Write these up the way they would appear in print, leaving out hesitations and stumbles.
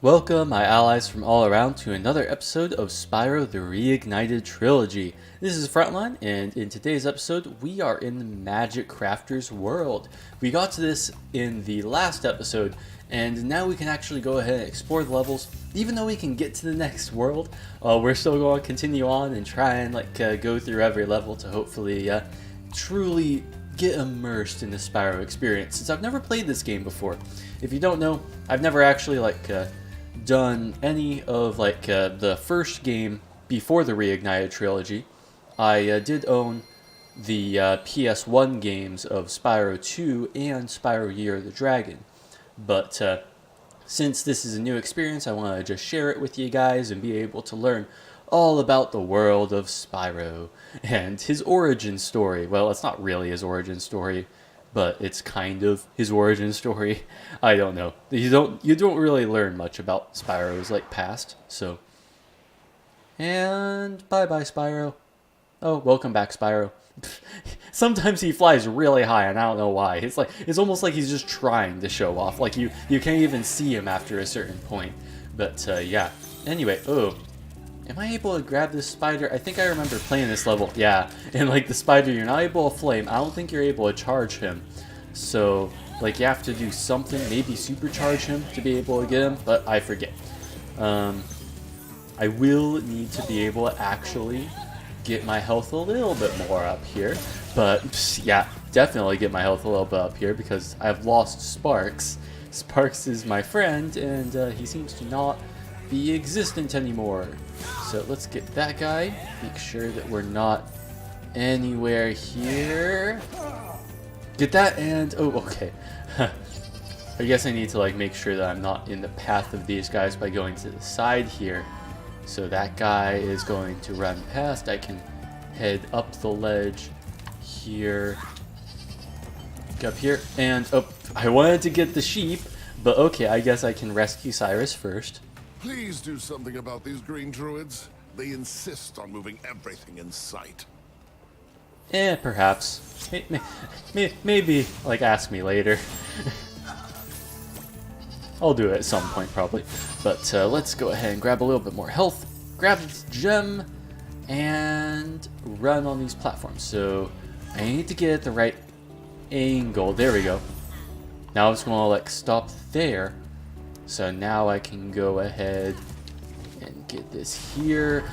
Welcome, my allies from all around, to another episode of Spyro the Reignited Trilogy. This is Frontline, and in today's episode, we are in the Magic Crafter's world. We got to this in the last episode, and now we can actually go ahead and explore the levels. Even though we can get to the next world, we're still going to continue on and try and go through every level to hopefully truly get immersed in the Spyro experience, since I've never played this game before. If you don't know, I've never actually done any of the first game before the Reignited Trilogy. I did own the PS1 games of Spyro 2 and Spyro Year of the Dragon, but since this is a new experience, I want to just share it with you guys and be able to learn all about the world of Spyro and his origin story. Well, it's not really his origin story, but it's kind of his origin story. I don't know. You don't really learn much about Spyro's past. So, and bye Spyro. Oh, welcome back, Spyro. Sometimes he flies really high, and I don't know why. It's almost like he's just trying to show off. You can't even see him after a certain point. But yeah. Anyway, am I able to grab this spider? I think I remember playing this level. Yeah, and the spider, you're not able to flame. I don't think you're able to charge him. So, you have to do something, maybe supercharge him to be able to get him, but I forget. I will need to be able to actually get my health a little bit more up here. But, yeah, definitely get my health a little bit up here because I've lost Sparks. Sparks is my friend, and he seems to not be existent anymore. So let's get that guy. Make sure that we're not anywhere here. Get that, and oh, okay. I guess I need to make sure that I'm not in the path of these guys by going to the side here. So that guy is going to run past. I can head up the ledge here. Get up here, and oh, I wanted to get the sheep, but okay, I guess I can rescue Cyrus first. Please do something about these green druids. They insist on moving everything in sight. Perhaps. Maybe, ask me later. I'll do it at some point, probably. But let's go ahead and grab a little bit more health, grab this gem, and run on these platforms. So I need to get at the right angle. There we go. Now I'm just going to stop there. So now I can go ahead and get this here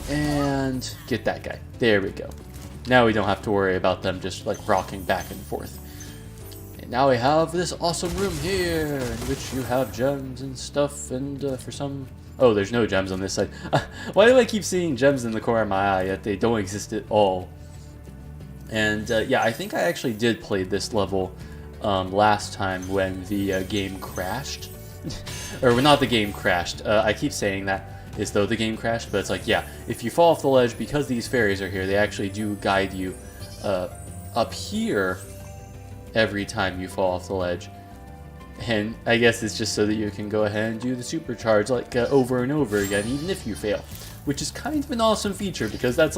and get that guy. There we go. Now we don't have to worry about them just rocking back and forth. And now we have this awesome room here in which you have gems and stuff, and for some... Oh, there's no gems on this side. Why do I keep seeing gems in the corner of my eye yet they don't exist at all? And yeah, I think I actually did play this level last time when the game crashed. Or not the game crashed. I keep saying that as though the game crashed, but it's yeah, if you fall off the ledge, because these fairies are here, they actually do guide you up here every time you fall off the ledge. And I guess it's just so that you can go ahead and do the supercharge over and over again, even if you fail, which is kind of an awesome feature, because that's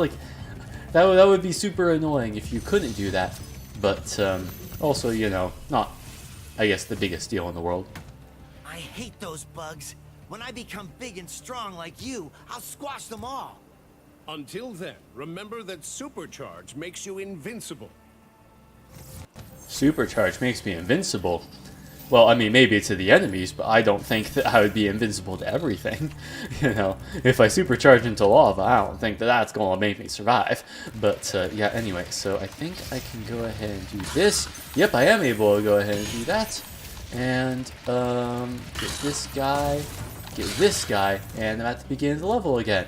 that would be super annoying if you couldn't do that. But also, you know, not, I guess, the biggest deal in the world. I hate those bugs. When I become big and strong like you, I'll squash them all. Until then, remember that supercharge makes you invincible. Supercharge makes me invincible? Well, I mean, maybe to the enemies, but I don't think that I would be invincible to everything. You know, if I supercharge into lava, I don't think that that's going to make me survive. But, yeah, anyway, so I think I can go ahead and do this. Yep, I am able to go ahead and do that. And, get this guy, and I'm at the beginning of the level again.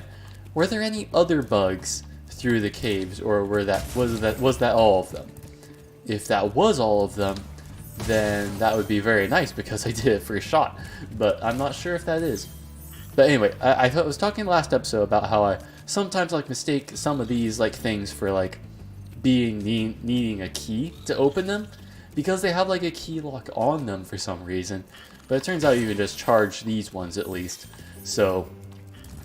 Were there any other bugs through the caves, or was that all of them? If that was all of them, then that would be very nice, because I did it first shot. But I'm not sure if that is. But anyway, I was talking last episode about how I sometimes mistake some of these things for needing a key to open them, because they have a key lock on them for some reason. But it turns out you can just charge these ones at least. So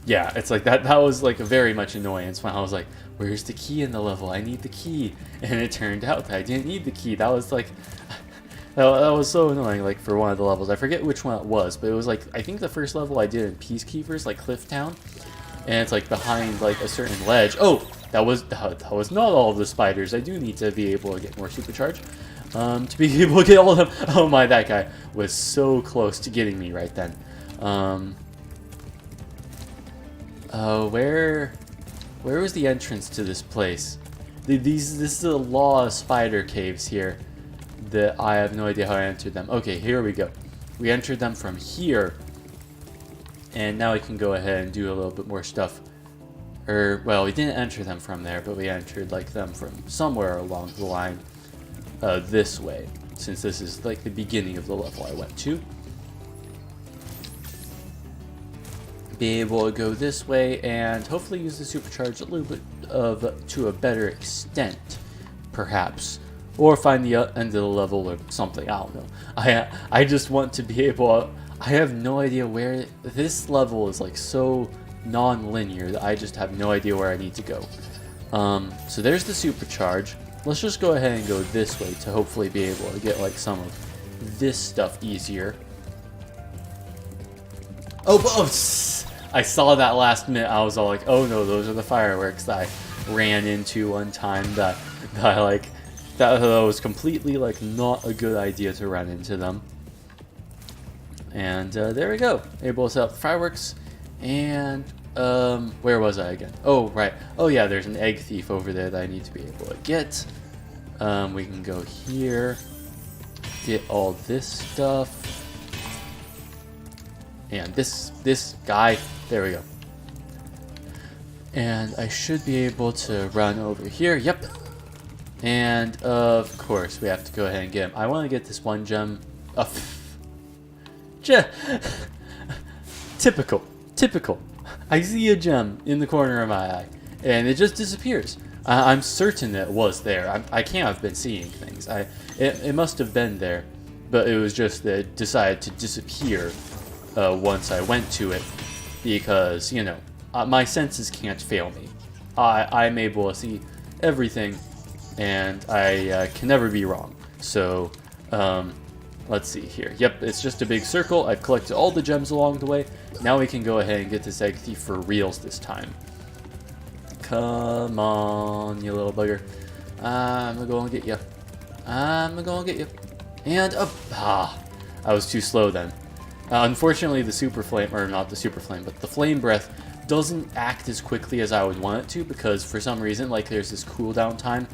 yeah, it's that was a very much annoyance when I was where's the key in the level? I need the key. And it turned out that I didn't need the key. That was That was so annoying, like, for one of the levels. I forget which one it was, but it was, like, I think the first level I did in Peacekeepers, like, Cliff Town. And it's, like, behind, like, a certain ledge. Oh! That was not all of the spiders. I do need to be able to get more supercharge. To be able to get all of them. Oh my, that guy was so close to getting me right then. Where was the entrance to this place? This is a lot of spider caves here that I have no idea how I entered them. Okay, here we go. We entered them from here. And now we can go ahead and do a little bit more stuff. Well, we didn't enter them from there, but we entered like them from somewhere along the line this way, since this is like the beginning of the level I went to. Be able to go this way and hopefully use the supercharge a little bit to a better extent, perhaps, or find the end of the level or something. I don't know. I just want to be able. I have no idea where this level is, like, so non-linear that I just have no idea where I need to go. So there's the supercharge. Let's just go ahead and go this way to hopefully be able to get, like, some of this stuff easier. Oh, I saw that last minute. I was all like, oh no, those are the fireworks that I ran into one time that was completely, like, not a good idea to run into them. And there we go. Able to set up the fireworks. And where was I again? Oh, right. Oh yeah, there's an egg thief over there that I need to be able to get. We can go here, get all this stuff, and this guy. There we go. And I should be able to run over here. Yep. And of course we have to go ahead and get him. I want to get this one gem. Typical. I see a gem in the corner of my eye, and it just disappears. I'm certain it was there. I can't have been seeing things. It must have been there, but it was just that it decided to disappear once I went to it, because, you know, my senses can't fail me. I'm able to see everything, and I can never be wrong. So, let's see here. Yep, it's just a big circle. I've collected all the gems along the way. Now we can go ahead and get this egg thief for reals this time. Come on, you little bugger. I'm gonna go and get you. And up. I was too slow then. Unfortunately, the super flame, or not the super flame, but the flame breath doesn't act as quickly as I would want it to, because for some reason, like, there's this cooldown time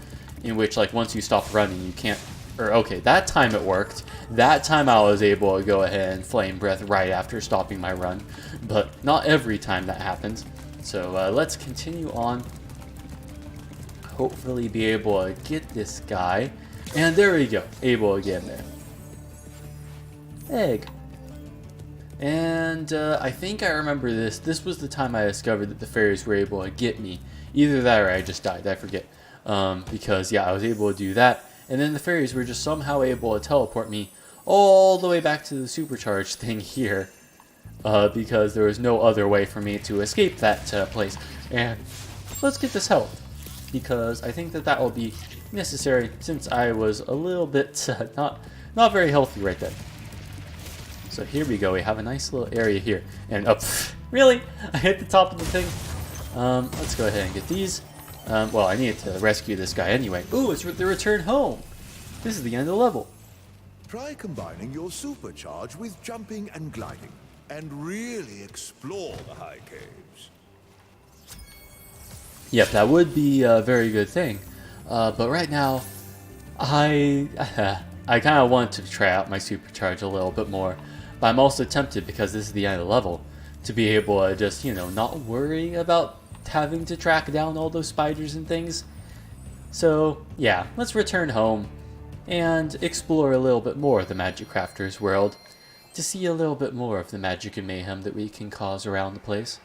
in which, like, once you stop running, you can't. Or, okay, that time it worked. That time I was able to go ahead and flame breath right after stopping my run. But not every time that happens. So let's continue on. Hopefully be able to get this guy. And there we go. Able to get him there. Egg. And I think I remember this. This was the time I discovered that the fairies were able to get me. Either that or I just died. I forget. Because, yeah, I was able to do that. And then the fairies were just somehow able to teleport me all the way back to the supercharged thing here. Because there was no other way for me to escape that place. And let's get this health, because I think that will be necessary, since I was a little bit not very healthy right then. So here we go. We have a nice little area here. And really? I hit the top of the thing. Let's go ahead and get these. Well, I needed to rescue this guy anyway. Ooh, it's the return home. This is the end of the level. Try combining your supercharge with jumping and gliding, and really explore the high caves. Yep, that would be a very good thing. But right now, I kind of want to try out my supercharge a little bit more. But I'm also tempted, because this is the end of the level, to be able to just, you know, not worry about having to track down all those spiders and things. So yeah, let's return home and explore a little bit more of the Magic Crafter's world to see a little bit more of the magic and mayhem that we can cause around the place.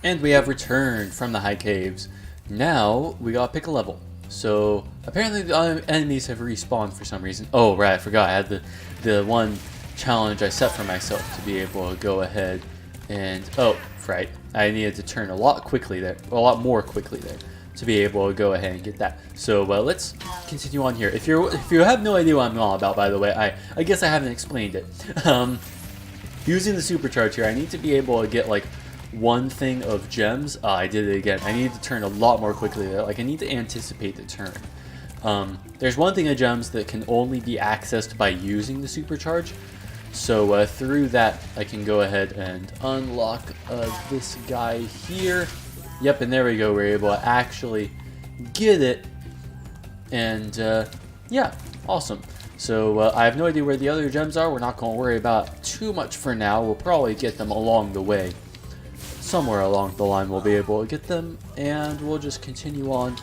And we have returned from the high caves. Now we gotta pick a level. So apparently the enemies have respawned for some reason. Oh right, I forgot I had the one challenge I set for myself to be able to go ahead and right. I needed to turn a lot more quickly there. to be able to go ahead and get that. So let's continue on here. If you have no idea what I'm on about, by the way, I guess I haven't explained it. Using the supercharge here, I need to be able to get like one thing of gems. I did it again. I need to turn a lot more quickly there. Like I need to anticipate the turn. There's one thing of gems that can only be accessed by using the supercharge. So through that, I can go ahead and unlock this guy here. Yep, and there we go. We're able to actually get it. And yeah, awesome. So I have no idea where the other gems are. We're not going to worry about it too much for now. We'll probably get them along the way. Somewhere along the line we'll be able to get them. And we'll just continue on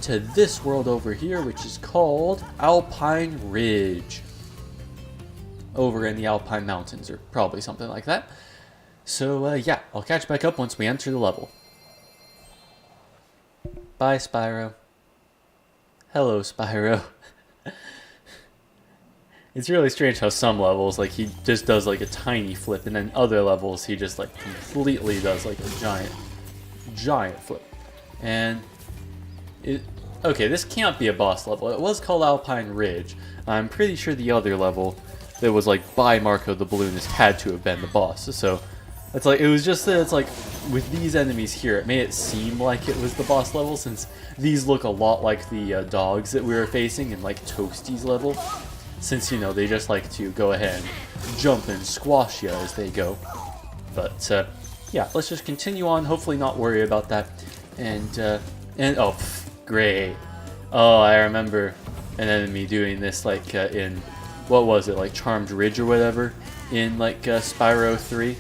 to this world over here, which is called Alpine Ridge. Over in the Alpine Mountains, or probably something like that. So yeah, I'll catch back up once we enter the level. Bye, Spyro. Hello, Spyro. It's really strange how some levels, like, he just does, like, a tiny flip, and then other levels, he just, like, completely does, like, a giant flip. And okay, this can't be a boss level. It was called Alpine Ridge. I'm pretty sure the other level that was, like, by Marco the Balloonist had to have been the boss. So, it's like, it was just that it's like, with these enemies here, it made it seem like it was the boss level, since these look a lot like the dogs that we were facing in, like, Toasty's level. Since, you know, they just like to go ahead and jump and squash you as they go. But, yeah, let's just continue on, hopefully not worry about that. And oh, pff, great. Oh, I remember an enemy doing this, like, in, what was it, like, Charmed Ridge or whatever, in, like, Spyro 3.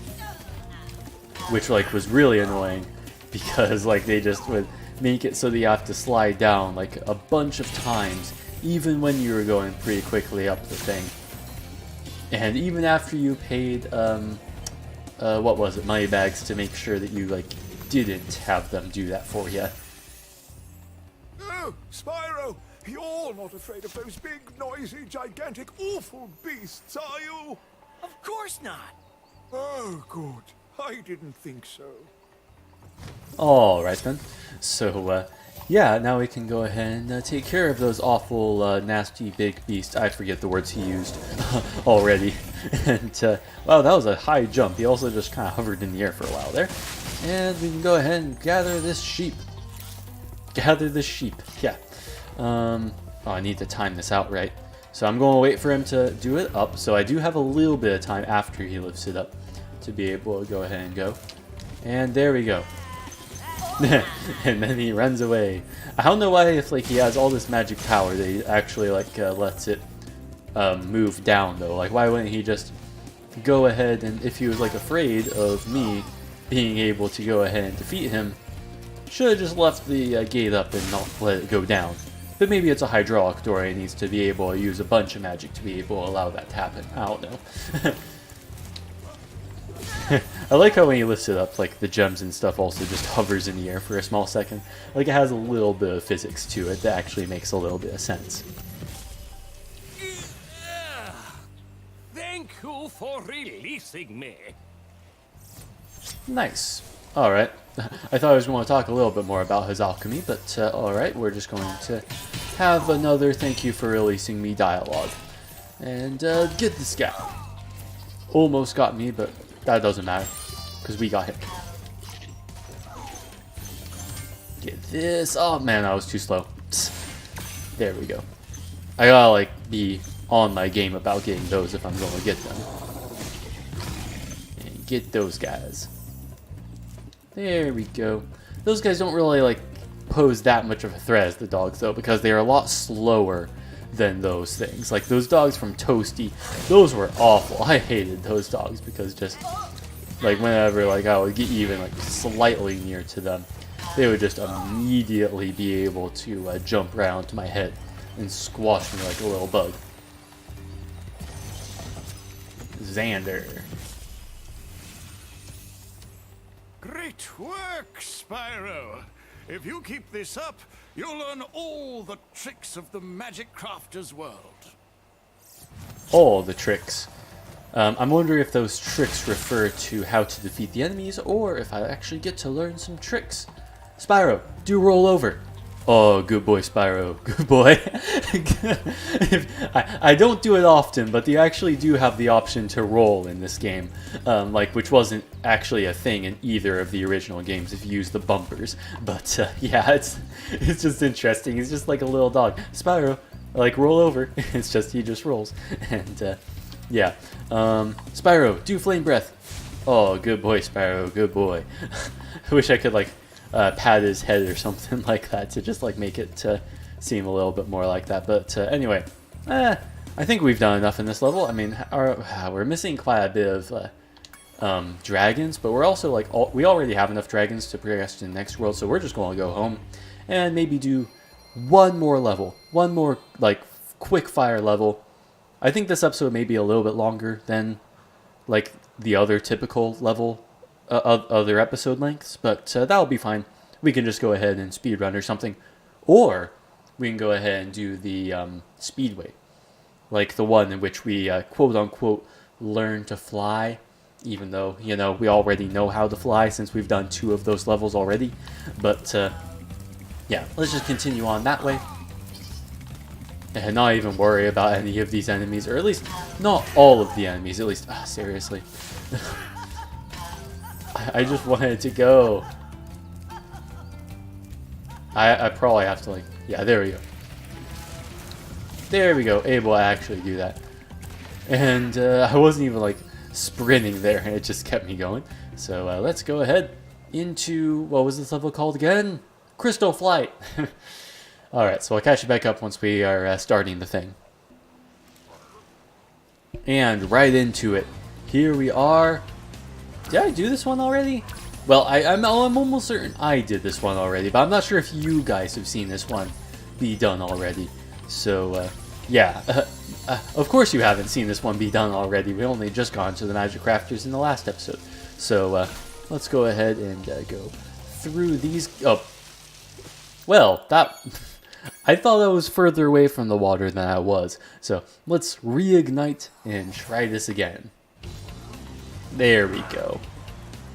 Which, like, was really annoying, because, like, they just would make it so that you have to slide down, like, a bunch of times, even when you were going pretty quickly up the thing. And even after you paid, what was it, money bags to make sure that you, like, didn't have them do that for you. Oh, Spyro, you're not afraid of those big, noisy, gigantic, awful beasts, are you? Of course not. Oh, good. I didn't think so. Alright then. So, yeah, now we can go ahead and take care of those awful, nasty big beasts. I forget the words he used already. And, wow, that was a high jump. He also just kind of hovered in the air for a while there. And we can go ahead and gather this sheep. Gather the sheep, yeah. Oh, I need to time this out right. So I'm going to wait for him to do it up. So I do have a little bit of time after he lifts it up to be able to go ahead and go. And there we go. And then he runs away. I don't know why, if like he has all this magic power, that he actually like lets it move down though. Like why wouldn't he just go ahead and, if he was like afraid of me being able to go ahead and defeat him, should have just left the gate up and not let it go down. But maybe it's a hydraulic door and he needs to be able to use a bunch of magic to be able to allow that to happen. I don't know. I like how when he lifts it up, like the gems and stuff also just hovers in the air for a small second. Like it has a little bit of physics to it that actually makes a little bit of sense. Thank you for releasing me. Nice. Alright. I thought I was going to talk a little bit more about his alchemy, but alright, we're just going to have another thank you for releasing me dialogue. And get this guy. Almost got me, but that doesn't matter, because we got him. Get this. Oh man, I was too slow. Psst. There we go. I gotta like be on my game about getting those if I'm going to get them. And get those guys. There we go. Those guys don't really like pose that much of a threat as the dogs though, because they are a lot slower than those things. Like those dogs from Toasty, those were awful. I hated those dogs because just like whenever like I would get even like slightly near to them, they would just immediately be able to jump around to my head and squash me like a little bug. Xander. Great work, Spyro. If you keep this up, you'll learn all the tricks of the Magic Crafter's world. All the tricks. I'm wondering if those tricks refer to how to defeat the enemies, or if I actually get to learn some tricks. Spyro, do roll over. Oh, good boy, Spyro. Good boy. I don't do it often, but you actually do have the option to roll in this game, like which wasn't actually a thing in either of the original games if you use the bumpers. But yeah, it's just interesting. He's just like a little dog. Spyro, like roll over. It's just he just rolls, and yeah. Spyro, do flame breath. Oh, good boy, Spyro. Good boy. I wish I could like. Pat his head or something like that to just like make it seem a little bit more like that. But anyway, I think we've done enough in this level. I mean, we're missing quite a bit of dragons, but we're also like we already have enough dragons to progress to the next world, so we're just going to go home and maybe do one more level, one more like quick fire level. I think this episode may be a little bit longer than like the other typical level. Other episode lengths, but that'll be fine. We can just go ahead and speedrun or something, or we can go ahead and do the speedway, like the one in which we quote unquote learn to fly, even though we already know how to fly since we've done 2 of those levels already. But yeah, let's just continue on that way and not even worry about any of these enemies, or at least not all of the enemies, at least. Seriously. I just wanted to go. I probably have to like, yeah, there we go. There we go, able to actually do that. And I wasn't even like sprinting there, and it just kept me going. So let's go ahead into, what was this level called again? Crystal Flight. Alright, so I'll catch you back up once we are starting the thing. And right into it. Here we are. Did I do this one already? Well, I'm almost certain I did this one already, but I'm not sure if you guys have seen this one be done already. So, yeah. Of course you haven't seen this one be done already. We only just got to the Magic Crafters in the last episode. So, let's go ahead and go through these. Oh. Well, that... I thought I was further away from the water than I was. So, let's reignite and try this again. There we go.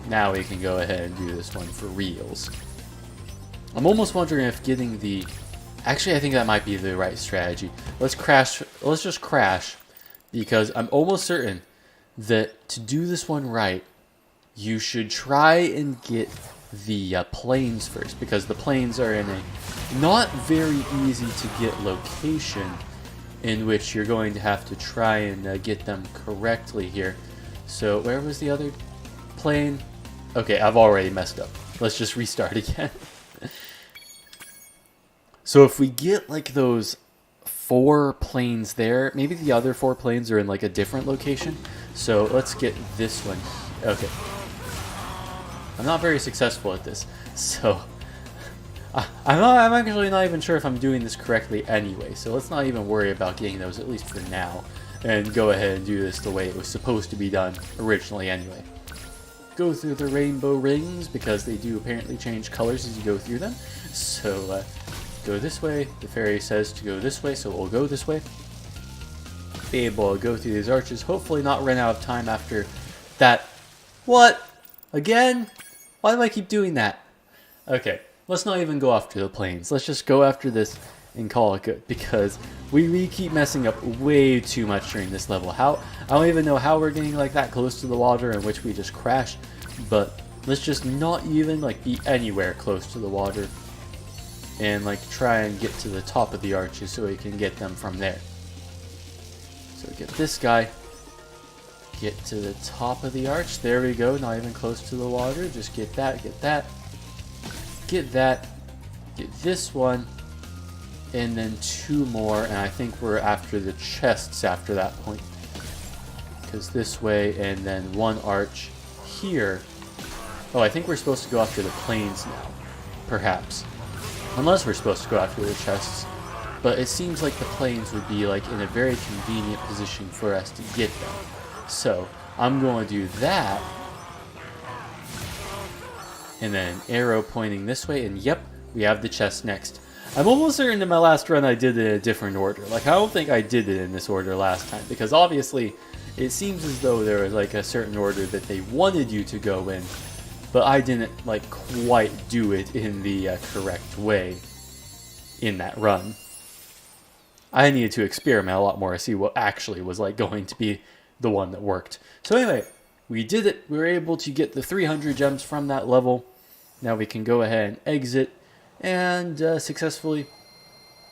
Now we can go ahead and do this one for reals. I'm almost wondering if getting the... Actually, I think that might be the right strategy. Let's just crash, because I'm almost certain that to do this one right, you should try and get the planes first, because the planes are in a not very easy to get location in which you're going to have to try and get them correctly here. So, where was the other plane? Okay, I've already messed up. Let's just restart again. So if we get like those 4 planes there, maybe the other 4 planes are in like a different location. So let's get this one. Okay. I'm not very successful at this. So I'm actually not even sure if I'm doing this correctly anyway. So let's not even worry about getting those, at least for now. And go ahead and do this the way it was supposed to be done originally anyway. Go through the rainbow rings, because they do apparently change colors as you go through them. So go this way. The fairy says to go this way, so we'll go this way. Be able to go through these arches, hopefully not run out of time after that. What? Again? Why do I keep doing that? Okay, let's not even go after the planes. Let's just go after this and call it good, because we keep messing up way too much during this level. I don't even know how we're getting like that close to the water in which we just crashed, but let's just not even like be anywhere close to the water and like try and get to the top of the arches so we can get them from there. So get this guy, get to the top of the arch, there we go, not even close to the water, just get that, get that, get that, get this one, and then 2 more, and I think we're after the chests after that point. Because this way, and then 1 arch here. Oh, I think we're supposed to go after the planes now. Perhaps. Unless we're supposed to go after the chests. But it seems like the planes would be like in a very convenient position for us to get them. So, I'm going to do that. And then an arrow pointing this way, and yep, we have the chest next. I'm almost certain in my last run I did it in a different order. Like, I don't think I did it in this order last time, because obviously it seems as though there was like a certain order that they wanted you to go in, but I didn't like quite do it in the correct way. in that run. I needed to experiment a lot more to see what actually was like going to be the one that worked. So anyway, we did it. We were able to get the 300 gems from that level. Now we can go ahead and exit and successfully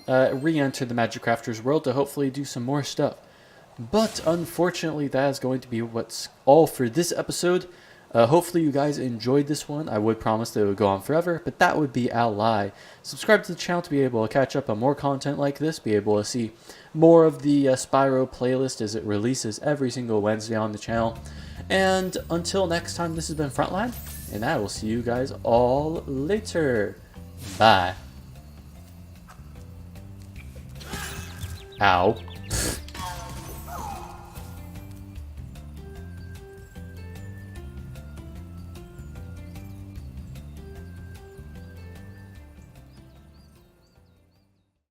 re-enter the Magic Crafters world to hopefully do some more stuff. But unfortunately, that is going to be what's all for this episode. Hopefully you guys enjoyed this one. I would promise that it would go on forever, but that would be a lie. Subscribe to the channel to be able to catch up on more content like this, be able to see more of the Spyro playlist as it releases every single Wednesday on the channel. And until next time, this has been Frontline, and I will see you guys all later. Bye. Ow.